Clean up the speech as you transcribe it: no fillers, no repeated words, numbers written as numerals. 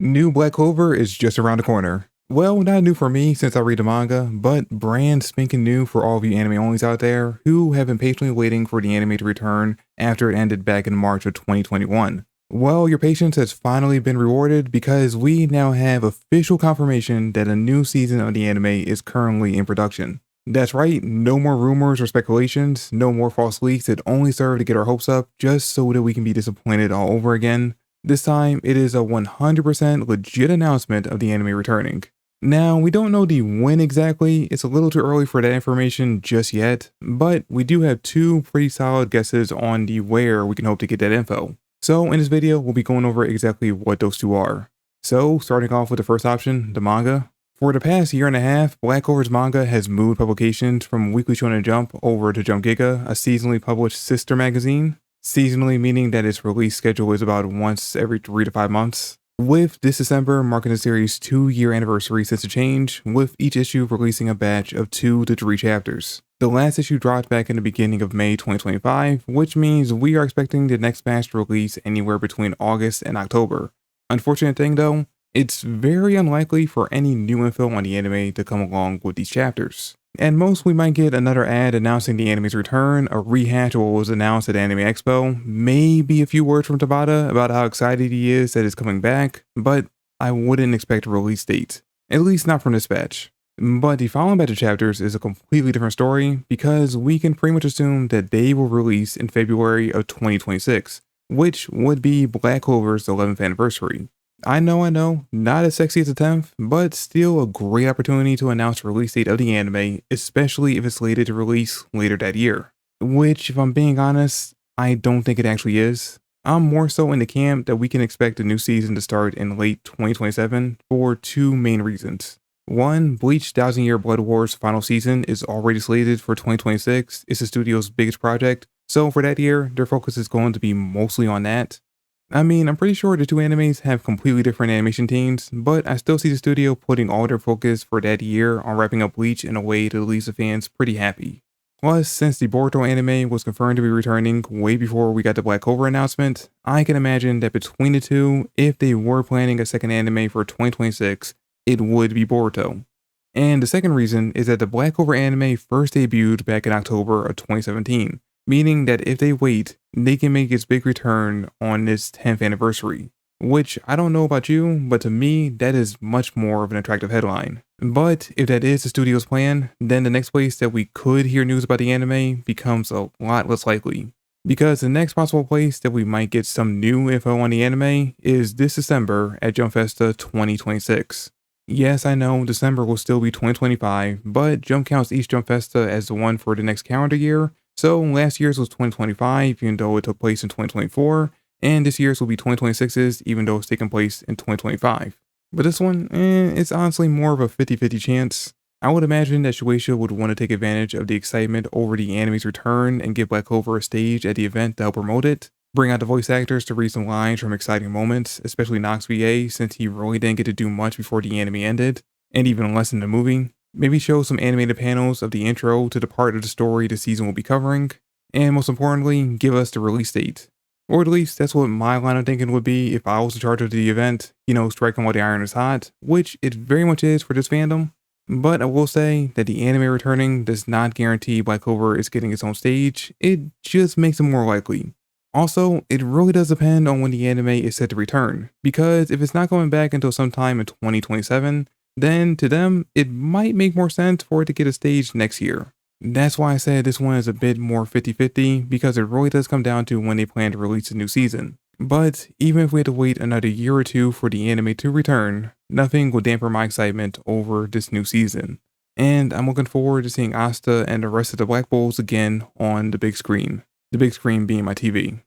New Black Clover is just around the corner. Well, not new for me since I read the manga, but brand spanking new for all of you anime onlys out there who have been patiently waiting for the anime to return after it ended back in March of 2021. Well, your patience has finally been rewarded because we now have official confirmation that a new season of the anime is currently in production. That's right, no more rumors or speculations, no more false leaks that only serve to get our hopes up just so that we can be disappointed all over again. This time, it is a 100% legit announcement of the anime returning. Now, we don't know the when exactly, it's a little too early for that information just yet, but we do have two pretty solid guesses on the where we can hope to get that info. So in this video, we'll be going over exactly what those two are. So, starting off with the first option, the manga. For the past year and a half, Black Clover's manga has moved publications from Weekly Shonen Jump over to Jump Giga, a seasonally published sister magazine. Seasonally meaning that its release schedule is about once every 3 to 5 months. With this December marking the series' 2-year anniversary since the change, with each issue releasing a batch of 2 to 3 chapters. The last issue dropped back in the beginning of May 2025, which means we are expecting the next batch to release anywhere between August and October. Unfortunate thing though, it's very unlikely for any new info on the anime to come along with these chapters. At most, we might get another ad announcing the anime's return, a rehash of what was announced at Anime Expo, maybe a few words from Tabata about how excited he is that it's coming back, but I wouldn't expect a release date. At least not from this batch. But the following batch of chapters is a completely different story because we can pretty much assume that they will release in February of 2026, which would be Black Clover's 11th anniversary. I know, not as sexy as the 10th, but still a great opportunity to announce the release date of the anime, especially if it's slated to release later that year. Which, if I'm being honest, I don't think it actually is. I'm more so in the camp that we can expect a new season to start in late 2027 for two main reasons. One, Bleach 1000 Year Blood War's final season is already slated for 2026, it's the studio's biggest project, so for that year, their focus is going to be mostly on that. I mean, I'm pretty sure the two animes have completely different animation teams, but I still see the studio putting all their focus for that year on wrapping up Bleach in a way that leaves the fans pretty happy. Plus, since the Boruto anime was confirmed to be returning way before we got the Black Clover announcement, I can imagine that between the two, if they were planning a second anime for 2026, it would be Boruto. And the second reason is that the Black Clover anime first debuted back in October of 2017. Meaning that if they wait, they can make its big return on this 10th anniversary. Which, I don't know about you, but to me, that is much more of an attractive headline. But if that is the studio's plan, then the next place that we could hear news about the anime becomes a lot less likely. Because the next possible place that we might get some new info on the anime is this December at Jump Festa 2026. Yes, I know December will still be 2025, but Jump counts each Jump Festa as the one for the next calendar year. So last year's was 2025, even though it took place in 2024, and this year's will be 2026's, even though it's taking place in 2025. But this one, it's honestly more of a 50-50 chance. I would imagine that Shueisha would want to take advantage of the excitement over the anime's return and give Black Clover a stage at the event to help promote it, bring out the voice actors to read some lines from exciting moments, especially Nox VA since he really didn't get to do much before the anime ended, and even less in the movie. Maybe show some animated panels of the intro to the part of the story the season will be covering, and most importantly, give us the release date. Or at least that's what my line of thinking would be if I was in charge of the event, striking while the iron is hot, which it very much is for this fandom. But I will say that the anime returning does not guarantee Black Clover is getting its own stage, it just makes it more likely. Also, it really does depend on when the anime is set to return, because if it's not coming back until sometime in 2027, then to them, it might make more sense for it to get a stage next year. That's why I said this one is a bit more 50-50 because it really does come down to when they plan to release a new season. But even if we had to wait another year or two for the anime to return, nothing will dampen my excitement over this new season. And I'm looking forward to seeing Asta and the rest of the Black Bulls again on the big screen. The big screen being my TV.